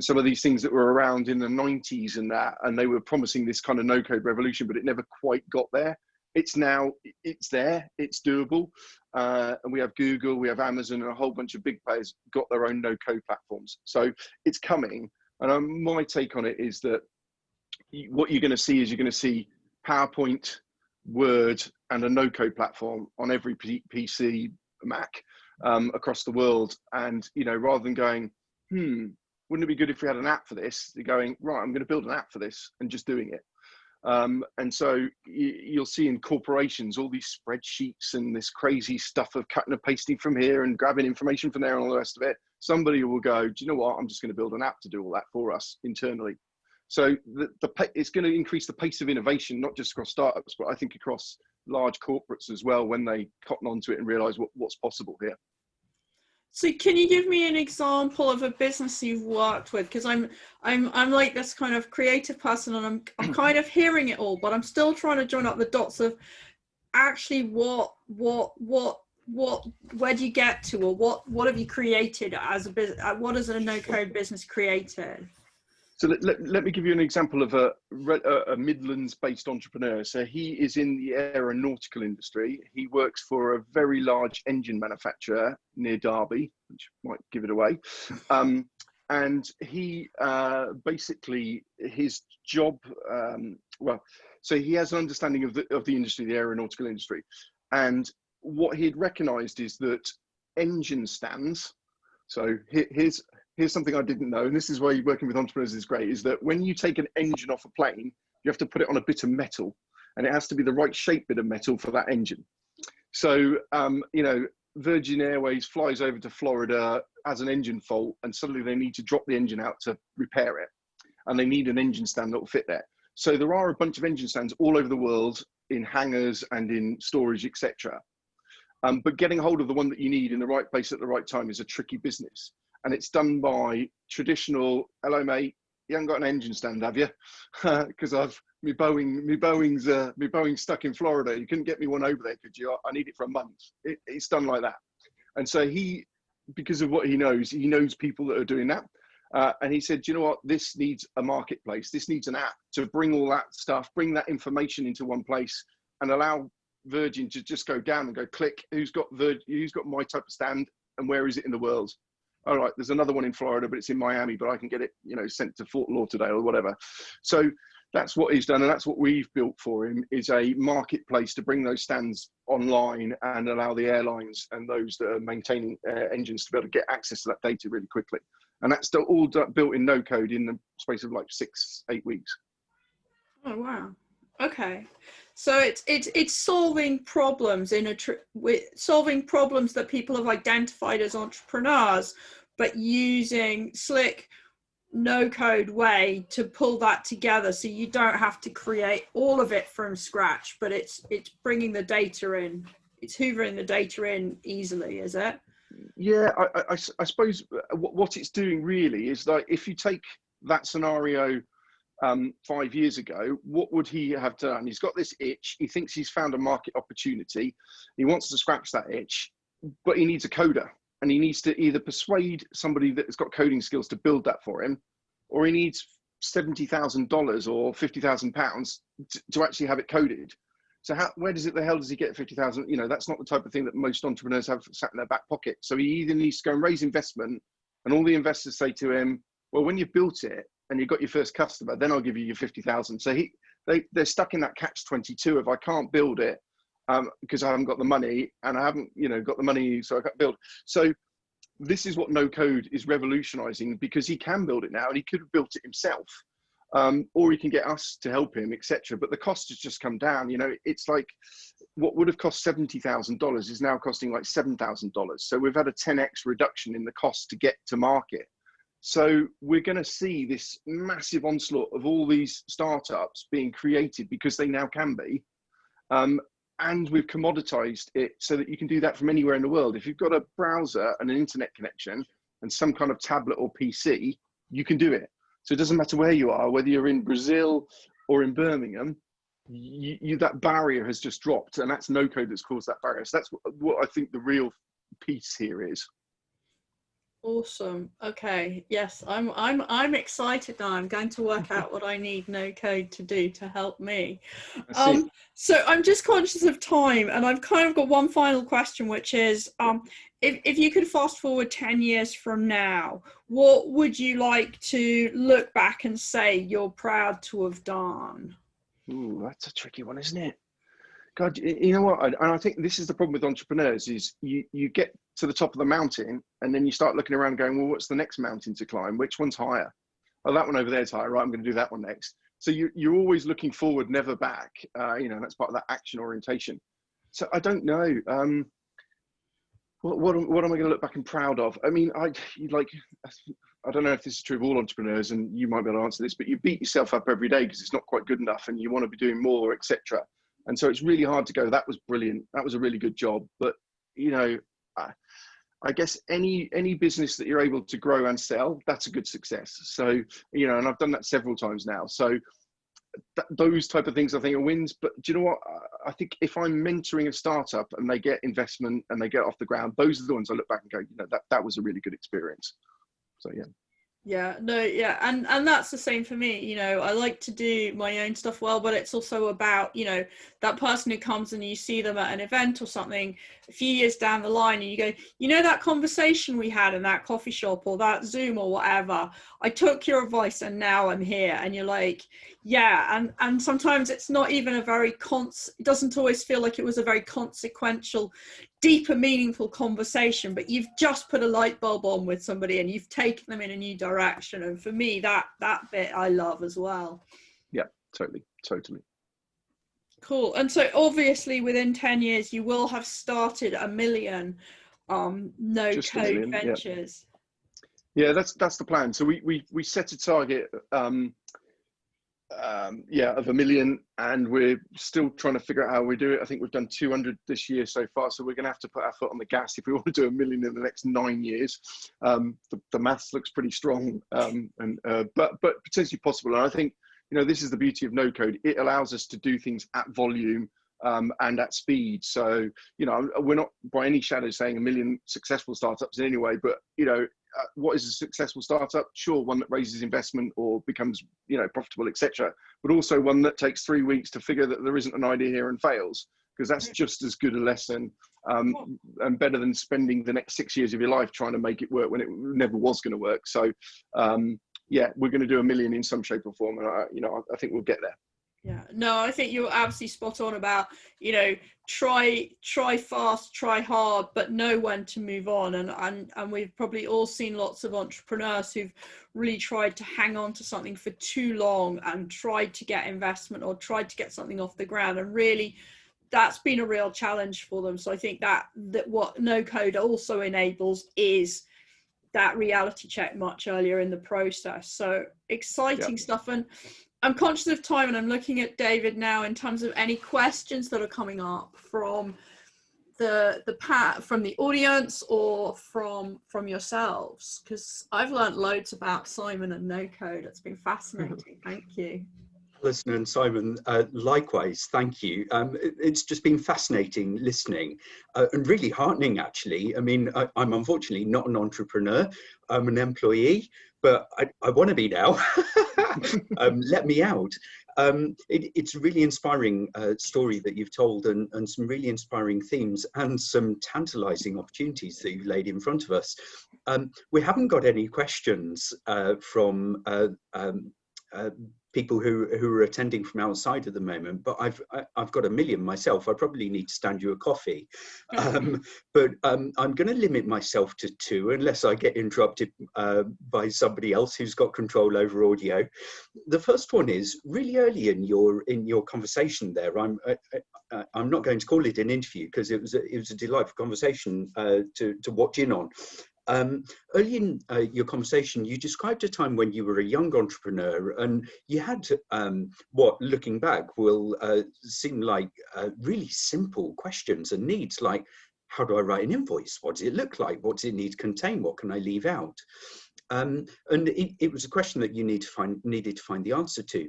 some of these things that were around in the 90s and they were promising this kind of no code revolution, but it never quite got there. It's there, it's doable. And we have Google, we have Amazon, and a whole bunch of big players got their own no code platforms. So it's coming. And my take on it is that what you're going to see is PowerPoint, Word, and a no code platform on every PC, Mac, across the world. And, rather than going, wouldn't it be good if we had an app for this? You're going, right, I'm going to build an app for this, and just doing it. And so you'll see in corporations all these spreadsheets and this crazy stuff of cutting and pasting from here and grabbing information from there and all the rest of it. Somebody will go, do you know what? I'm just going to build an app to do all that for us internally. So it's going to increase the pace of innovation, not just across startups, but I think across large corporates as well, when they cotton onto it and realize what's possible here. So can you give me an example of a business you've worked with? Because I'm like this kind of creative person, and I'm kind of hearing it all, but I'm still trying to join up the dots of actually what where do you get to, or what have you created as a business? What is a no code business created? So let me give you an example of a Midlands-based entrepreneur. So he is in the aeronautical industry. He works for a very large engine manufacturer near Derby, which might give it away. And he basically, his job, so he has an understanding of the industry, the aeronautical industry. And what he had recognized is that engine stands, so here's something I didn't know, and this is why working with entrepreneurs is great, is that when you take an engine off a plane, you have to put it on a bit of metal, and it has to be the right shape bit of metal for that engine. So, Virgin Airways flies over to Florida, has an engine fault, and suddenly they need to drop the engine out to repair it, and they need an engine stand that will fit there. So there are a bunch of engine stands all over the world in hangars and in storage, etc. But getting hold of the one that you need in the right place at the right time is a tricky business. And it's done by traditional, hello mate, you haven't got an engine stand, have you? Because my Boeing's stuck in Florida. You couldn't get me one over there, could you? I need it for a month. It's done like that. And so because of what he knows people that are doing that. And he said, do you know what? This needs a marketplace. This needs an app to bring all that stuff, bring that information into one place, and allow Virgin to just go down and go click, who's got my type of stand, and where is it in the world? All right, there's another one in Florida, but it's in Miami, but I can get it, sent to Fort Lauderdale or whatever. So that's what he's done, and that's what we've built for him, is a marketplace to bring those stands online and allow the airlines and those that are maintaining engines to be able to get access to that data really quickly. And that's all built in no code in the space of like 6-8 weeks. Oh wow. Okay, so it's solving problems solving problems that people have identified as entrepreneurs, but using slick no-code way to pull that together, so you don't have to create all of it from scratch, but it's bringing the data in, it's hoovering the data in easily, is it? Yeah, I suppose what it's doing really is, like, if you take that scenario 5 years ago, what would he have done? He's got this itch, he thinks he's found a market opportunity, he wants to scratch that itch, but he needs a coder. And he needs to either persuade somebody that's got coding skills to build that for him, or he needs $70,000 or £50,000 to actually have it coded. So where the hell does he get 50,000? You know, that's not the type of thing that most entrepreneurs have sat in their back pocket. So he either needs to go and raise investment, and all the investors say to him, well, when you've built it and you've got your first customer, then I'll give you your 50,000. So they're stuck in that catch-22 of, I can't build it because I haven't got the money, and I haven't, got the money, so I can't build. So this is what no code is revolutionizing, because he can build it now, and he could have built it himself, or he can get us to help him, etc. But the cost has just come down. It's like what would have cost $70,000 is now costing like $7,000. So we've had a 10x reduction in the cost to get to market. So we're going to see this massive onslaught of all these startups being created because they now can be. And we've commoditized it so that you can do that from anywhere in the world. If you've got a browser and an internet connection and some kind of tablet or PC, you can do it. So it doesn't matter where you are, whether you're in Brazil or in Birmingham, that barrier has just dropped, and that's no code that's caused that barrier. So that's what I think the real piece here is. Awesome. Okay. Yes, I'm excited now. I'm going to work out what I need no code to do to help me. So I'm just conscious of time, and I've kind of got one final question, which is, if you could fast forward 10 years from now, what would you like to look back and say you're proud to have done? Ooh, that's a tricky one, isn't it? God, you know what? And I think this is the problem with entrepreneurs, is you get to the top of the mountain, and then you start looking around going, well, what's the next mountain to climb? Which one's higher? Oh, that one over there is higher. Right, I'm going to do that one next. So you're always looking forward, never back. That's part of that action orientation. So I don't know. What am I going to look back and proud of? I mean, I don't know if this is true of all entrepreneurs, and you might be able to answer this, but you beat yourself up every day because it's not quite good enough, and you want to be doing more, etc. And so it's really hard to go, that was brilliant, that was a really good job. But, I guess any business that you're able to grow and sell, that's a good success. So, and I've done that several times now. So those type of things I think are wins. But do you know what? I think if I'm mentoring a startup and they get investment and they get off the ground, those are the ones I look back and go, that was a really good experience. So, yeah. Yeah, no, yeah, and that's the same for me. I like to do my own stuff well, but it's also about, that person who comes and you see them at an event or something a few years down the line, and you go, that conversation we had in that coffee shop or that Zoom or whatever, I took your advice and now I'm here. And you're like, yeah, and sometimes it's not even a very it doesn't always feel like it was a very consequential, deeper, meaningful conversation, but you've just put a light bulb on with somebody and you've taken them in a new direction. And for me, that bit I love as well. Yeah, totally. Cool. And so obviously within 10 years, you will have started 1 million no code ventures. Yeah, that's the plan. So we set a target of 1 million, and we're still trying to figure out how we do it. I think we've done 200 this year so far, so we're going to have to put our foot on the gas if we want to do 1 million in the next 9 years. The maths looks pretty strong, but potentially possible. And I think this is the beauty of no code. It allows us to do things at volume and at speed. So we're not by any shadow saying 1 million successful startups in any way, but what is a successful startup? Sure, one that raises investment or becomes profitable, etc. But also one that takes 3 weeks to figure that there isn't an idea here and fails, because that's just as good a lesson and better than spending the next 6 years of your life trying to make it work when it never was going to work. So yeah, we're going to do 1 million in some shape or form. And I think we'll get there. Yeah, no, I think you're absolutely spot on about, try fast, try hard, but know when to move on. And we've probably all seen lots of entrepreneurs who've really tried to hang on to something for too long and tried to get investment or tried to get something off the ground. And really, that's been a real challenge for them. So I think that what no code also enables is that reality check much earlier in the process. So exciting stuff. And I'm conscious of time, and I'm looking at David now in terms of any questions that are coming up from from the audience or from yourselves, because I've learned loads about Simon and no code. It's been fascinating. Thank you. Alison and Simon, likewise, thank you. It's just been fascinating listening and really heartening, actually. I mean, I'm unfortunately not an entrepreneur. I'm an employee, but I want to be now. Let me out. It's a really inspiring story that you've told, and some really inspiring themes and some tantalizing opportunities that you've laid in front of us. We haven't got any questions from people who are attending from outside at the moment, but I've got 1 million myself. I probably need to stand you a coffee, but I'm going to limit myself to 2 unless I get interrupted by somebody else who's got control over audio. The first one is really early in your conversation there. I'm not going to call it an interview because it was a delightful conversation to watch in on. Early in your conversation, you described a time when you were a young entrepreneur and you had what, looking back, will seem like really simple questions and needs, like, how do I write an invoice? What does it look like? What does it need to contain? What can I leave out? And it was a question that you needed to find the answer to.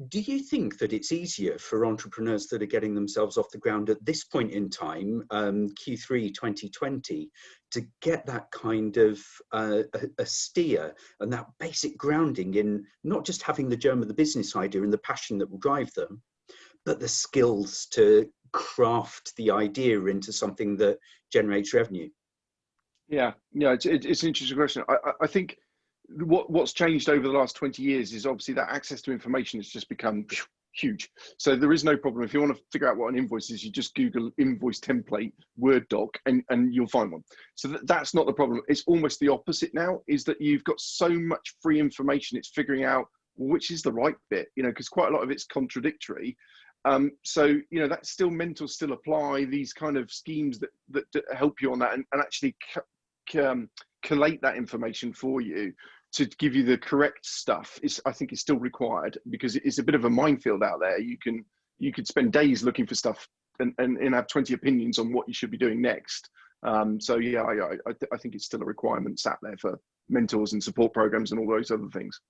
Do you think that it's easier for entrepreneurs that are getting themselves off the ground at this point in time, Q3 2020, to get that kind of a steer and that basic grounding in not just having the germ of the business idea and the passion that will drive them, but the skills to craft the idea into something that generates revenue? Yeah, it's an interesting question. I think what's changed over the last 20 years is obviously that access to information has just become huge. So there is no problem. If you want to figure out what an invoice is, you just Google invoice template, Word doc, and you'll find one. So that's not the problem. It's almost the opposite now, is that you've got so much free information. It's figuring out which is the right bit, because quite a lot of it's contradictory. So, that's still mentors still apply, these kind of schemes that help you on that and actually collate that information for you to give you the correct stuff. I think is still required, because it's a bit of a minefield out there. You could spend days looking for stuff and have 20 opinions on what you should be doing next. So yeah, I think it's still a requirement sat there for mentors and support programs and all those other things.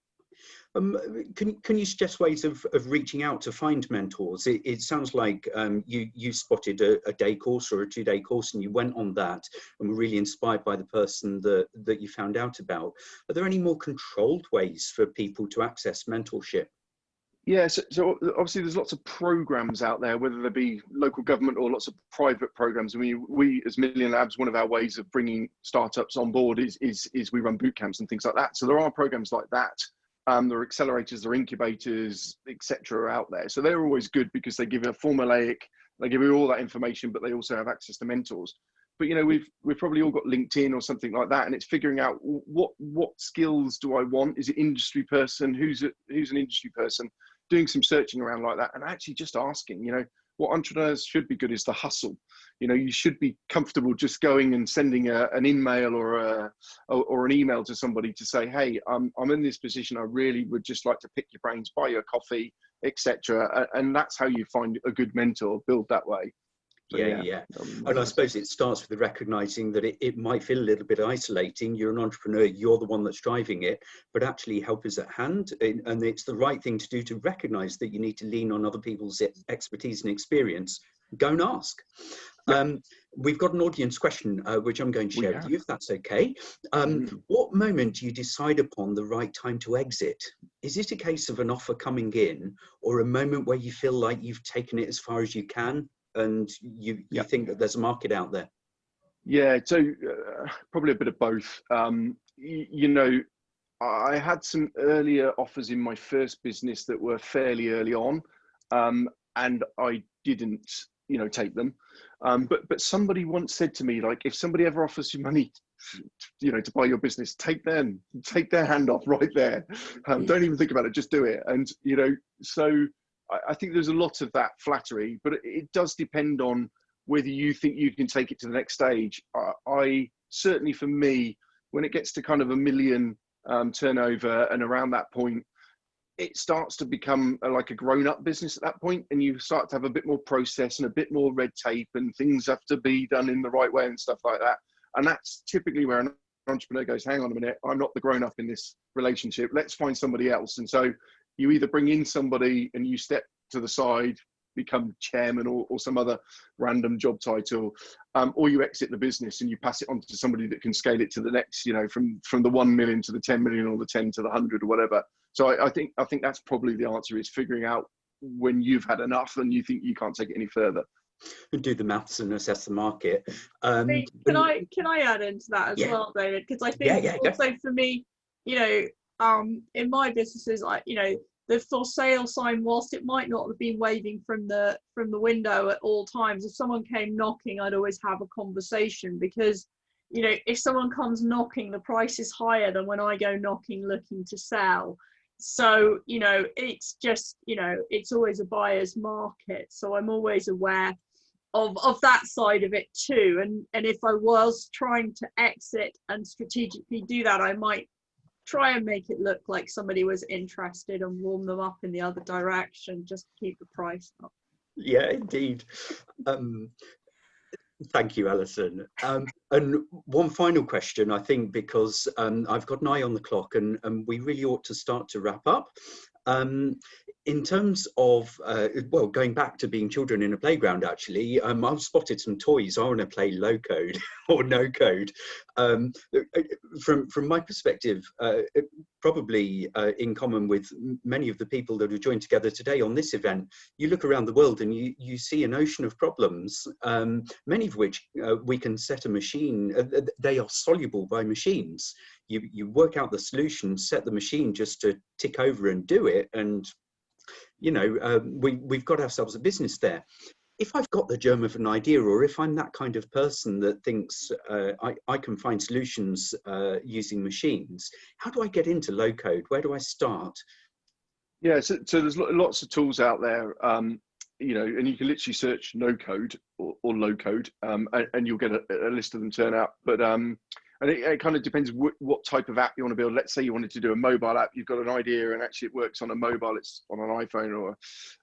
Can you suggest ways of reaching out to find mentors? It sounds like you spotted a day course or a 2-day course and you went on that and were really inspired by the person that you found out about. Are there any more controlled ways for people to access mentorship? Yeah, so obviously there's lots of programs out there, whether they be local government or lots of private programs. I mean, we as Million Labs, one of our ways of bringing startups on board is we run boot camps and things like that. So there are programs like that. There are accelerators, there are incubators, etc. out there. So they're always good because they give you a formulaic, they give you all that information, but they also have access to mentors. But we've probably all got LinkedIn or something like that, and it's figuring out what skills do I want? Is it industry person? Who's an industry person? Doing some searching around like that, and actually just asking. What entrepreneurs should be good is the hustle. You should be comfortable just going and sending an email or an email to somebody to say, hey, I'm in this position. I really would just like to pick your brains, buy you a coffee, etc. And that's how you find a good mentor, build that way. So, yeah. And I suppose it starts with recognizing that it might feel a little bit isolating. You're an entrepreneur, you're the one that's driving it, but actually help is at hand. And it's the right thing to do to recognize that you need to lean on other people's expertise and experience. Go and ask. Yeah. We've got an audience question, which I'm going to share with you, if that's okay. What moment do you decide upon the right time to exit? Is it a case of an offer coming in, or a moment where you feel like you've taken it as far as you can and you think that there's a market out there? Yeah, so probably a bit of both. I had some earlier offers in my first business that were fairly early on, and I didn't, take them. But somebody once said to me, like, if somebody ever offers you money, to buy your business, take their hand off right there. Don't even think about it, just do it. And so I think there's a lot of that flattery, but it does depend on whether you think you can take it to the next stage. I certainly, for me, when it gets to kind of $1 million turnover and around that point, it starts to become like a grown-up business at that point, and you start to have a bit more process and a bit more red tape, and things have to be done in the right way and stuff like that. And that's typically where an entrepreneur goes, hang on a minute, I'm not the grown-up in this relationship, let's find somebody else. And so you either bring in somebody and you step to the side, become chairman or some other random job title, or you exit the business and you pass it on to somebody that can scale it to the next, from the 1 million to the 10 million or the 10 to the 100 or whatever. So I think that's probably the answer, is figuring out when you've had enough and you think you can't take it any further. And do the maths and assess the market. Can I add into that as well, David? Because I think also for me, in my businesses, the for sale sign, whilst it might not have been waving from the window at all times, if someone came knocking, I'd always have a conversation, because if someone comes knocking, the price is higher than when I go knocking looking to sell. So it's just it's always a buyer's market, so I'm always aware of that side of it too. And if I was trying to exit and strategically do that, I might try and make it look like somebody was interested and warm them up in the other direction, just to keep the price up. Yeah, indeed. Thank you, Alison. And one final question, I think, because I've got an eye on the clock and we really ought to start to wrap up. In terms of, going back to being children in a playground, actually, I've spotted some toys. I want to play low code or no code. From my perspective, probably in common with many of the people that have joined together today on this event, you look around the world and you see an ocean of problems, many of which we can set a machine, they are soluble by machines. You work out the solution, set the machine just to tick over and do it, and we've got ourselves a business there. If I've got the germ of an idea, or if I'm that kind of person that thinks I can find solutions using machines, how do I get into low code? Where do I start? Yeah, so there's lots of tools out there, and you can literally search no code or low code, and you'll get a list of them turn out. But and it kind of depends what type of app you want to build. Let's say you wanted to do a mobile app, you've got an idea and actually it works on a mobile, it's on an iPhone or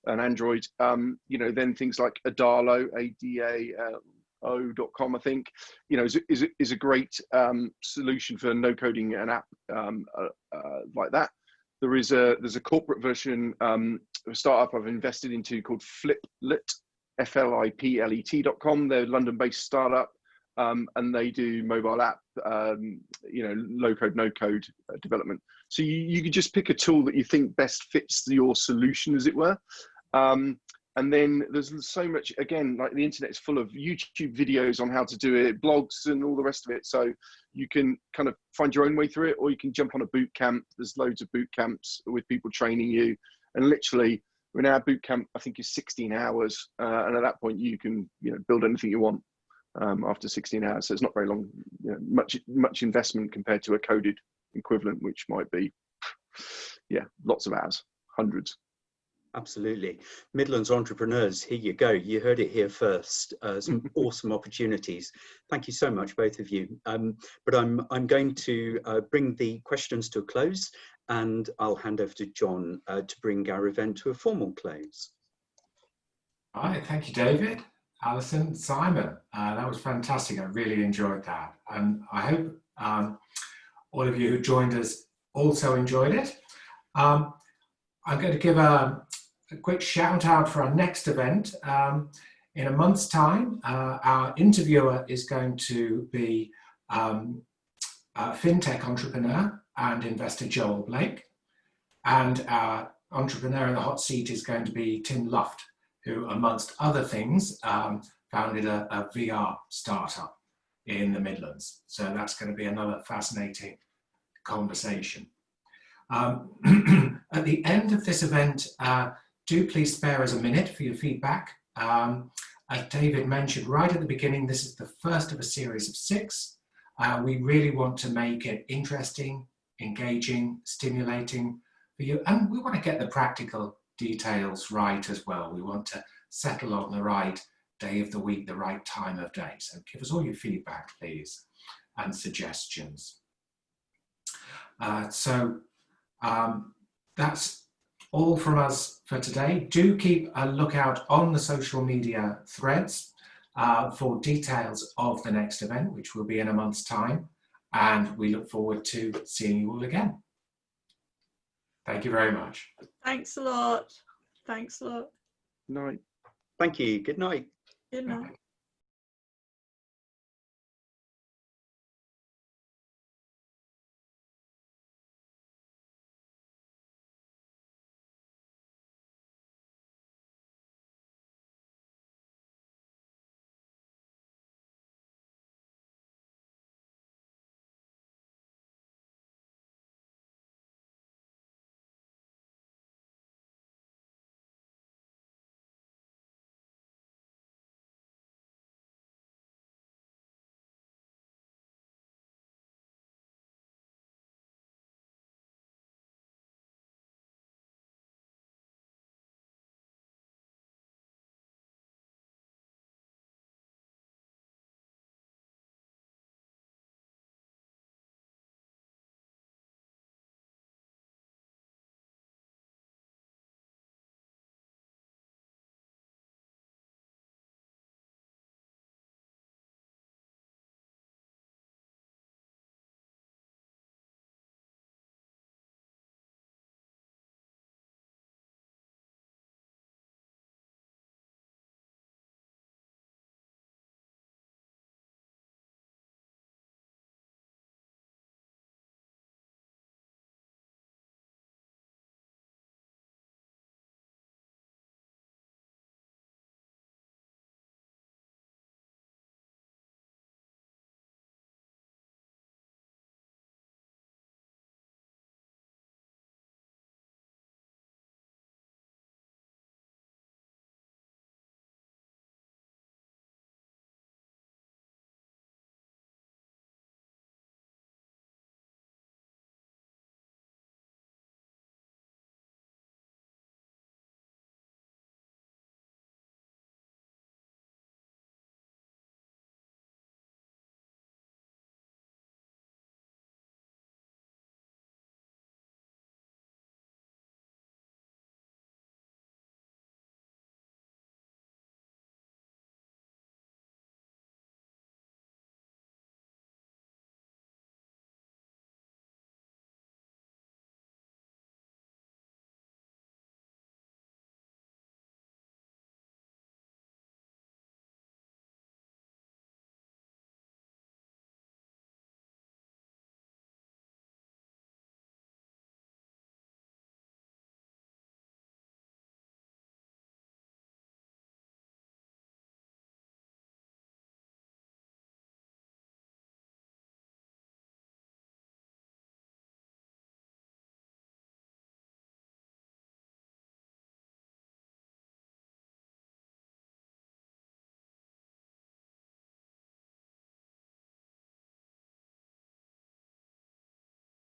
an Android. Then things like Adalo, ADAO.com, I think, is a great solution for no coding an app like that. There's a corporate version, a startup I've invested into called Fliplet, FLIPLET.com. They're a London-based startup. And they do mobile app, low code, no code development. So you could just pick a tool that you think best fits your solution, as it were. And then there's so much, again, like the internet is full of YouTube videos on how to do it, blogs and all the rest of it. So you can kind of find your own way through it, or you can jump on a boot camp. There's loads of boot camps with people training you. And literally, in our boot camp, I think is 16 hours. And at that point, you can build anything you want. After 16 hours, so it's not very long, much investment compared to a coded equivalent, which might be lots of hours, hundreds. Absolutely. Midlands entrepreneurs, here you go, you heard it here first. Some awesome opportunities. Thank you so much, both of you. But I'm going to bring the questions to a close, and I'll hand over to John to bring our event to a formal close. All right, thank you, David, Alison, Simon. That was fantastic. I really enjoyed that. And I hope all of you who joined us also enjoyed it. I'm going to give a quick shout out for our next event. In a month's time, our interviewer is going to be a fintech entrepreneur and investor Joel Blake. And our entrepreneur in the hot seat is going to be Tim Luft, who, amongst other things, founded a VR startup in the Midlands. So that's going to be another fascinating conversation. At the end of this event, do please spare us a minute for your feedback. As David mentioned right at the beginning, this is the first of a series of 6. We really want to make it interesting, engaging, stimulating for you, and we want to get the practical details right as well. We want to settle on the right day of the week, the right time of day. So give us all your feedback, please, and suggestions. That's all from us for today. Do keep a lookout on the social media threads for details of the next event, which will be in a month's time. And we look forward to seeing you all again. Thank you very much. Thanks a lot. Thanks a lot. Night. Thank you. Good night. Good night.